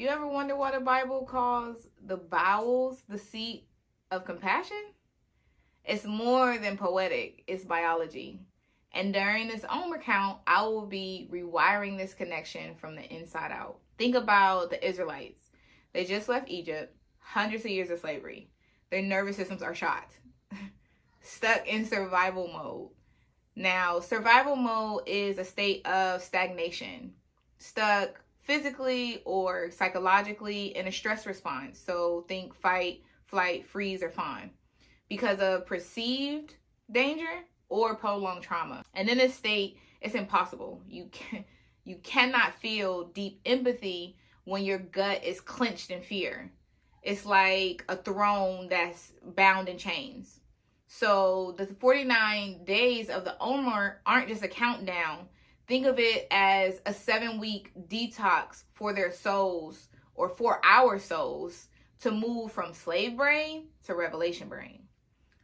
You ever wonder why the Bible calls the bowels the seat of compassion? It's more than poetic, it's biology. And during this Omer count, I will be rewiring this connection from the inside out. Think about the Israelites. They just left Egypt, hundreds of years of slavery. Their nervous systems are shot, stuck in survival mode. Now, survival mode is a state of stagnation, stuck physically or psychologically in a stress response. So think fight, flight, freeze, or fawn because of perceived danger or prolonged trauma. And in this state, it's impossible. You cannot feel deep empathy when your gut is clenched in fear. It's like a throne that's bound in chains. So the 49 days of the Omer aren't just a countdown. Think of it as a 7-week detox for their souls, or for our souls, to move from slave brain to revelation brain.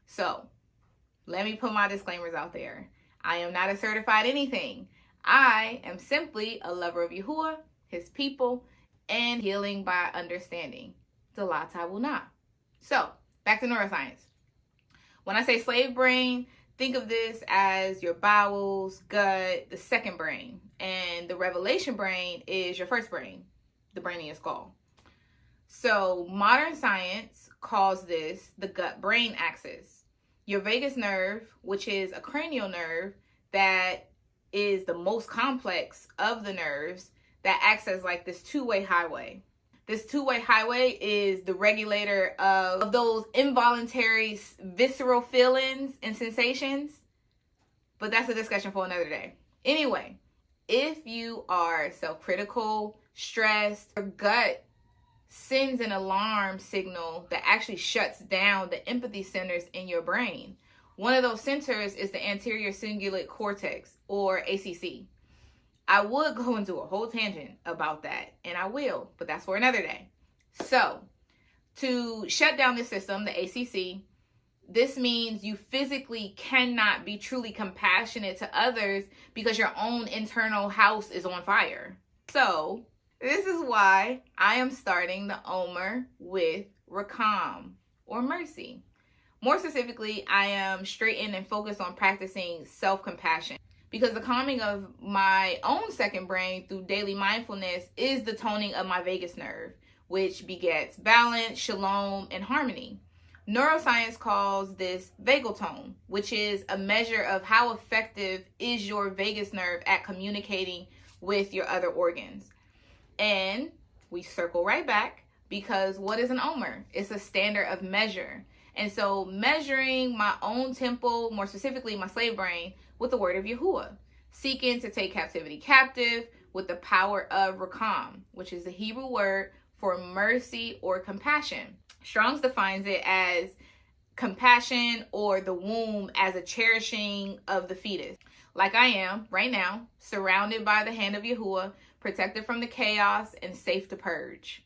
So let me put my disclaimers out there. I am not a certified anything. I am simply a lover of Yahuwah, his people, and healing by understanding. Dalat Tabunah. So, back to neuroscience. When I say slave brain, think of this as your bowels, gut, the second brain. And the revelation brain is your first brain, the brain in your skull. So, modern science calls this the gut-brain axis. Your vagus nerve, which is a cranial nerve that is the most complex of the nerves, that acts as like this two-way highway. This two-way highway is the regulator of those involuntary visceral feelings and sensations. But that's a discussion for another day. Anyway, if you are self-critical, stressed, your gut sends an alarm signal that actually shuts down the empathy centers in your brain. One of those centers is the anterior cingulate cortex, or ACC. I would go into a whole tangent about that, and I will, but that's for another day. So, to shut down this system, the ACC, this means you physically cannot be truly compassionate to others because your own internal house is on fire. So, this is why I am starting the Omer with Rakam, or mercy. More specifically, I am straightened and focused on practicing self-compassion, because the calming of my own second brain through daily mindfulness is the toning of my vagus nerve, which begets balance, shalom, and harmony. Neuroscience calls this vagal tone, which is a measure of how effective is your vagus nerve at communicating with your other organs. And we circle right back, because what is an Omer? It's a standard of measure. And so measuring my own temple, more specifically my slave brain, with the word of Yahuwah, seeking to take captivity captive with the power of Rakam, which is the Hebrew word for mercy or compassion. Strong's defines it as compassion or the womb as a cherishing of the fetus. Like I am right now, surrounded by the hand of Yahuwah, protected from the chaos and safe to purge.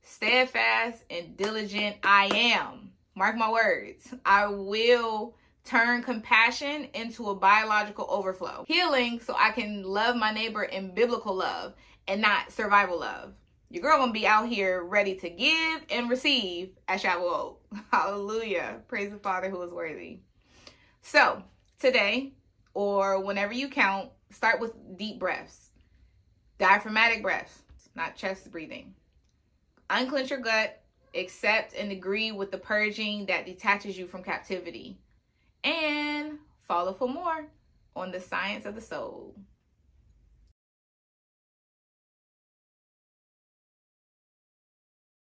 Steadfast and diligent I am. Mark my words. I will turn compassion into a biological overflow. Healing so I can love my neighbor in biblical love and not survival love. Your girl gonna be out here ready to give and receive at Shavuot. Hallelujah. Praise the Father who is worthy. So today, or whenever you count, start with deep breaths. Diaphragmatic breaths, not chest breathing. Unclench your gut, accept and agree with the purging that detaches you from captivity. And follow for more on the science of the soul.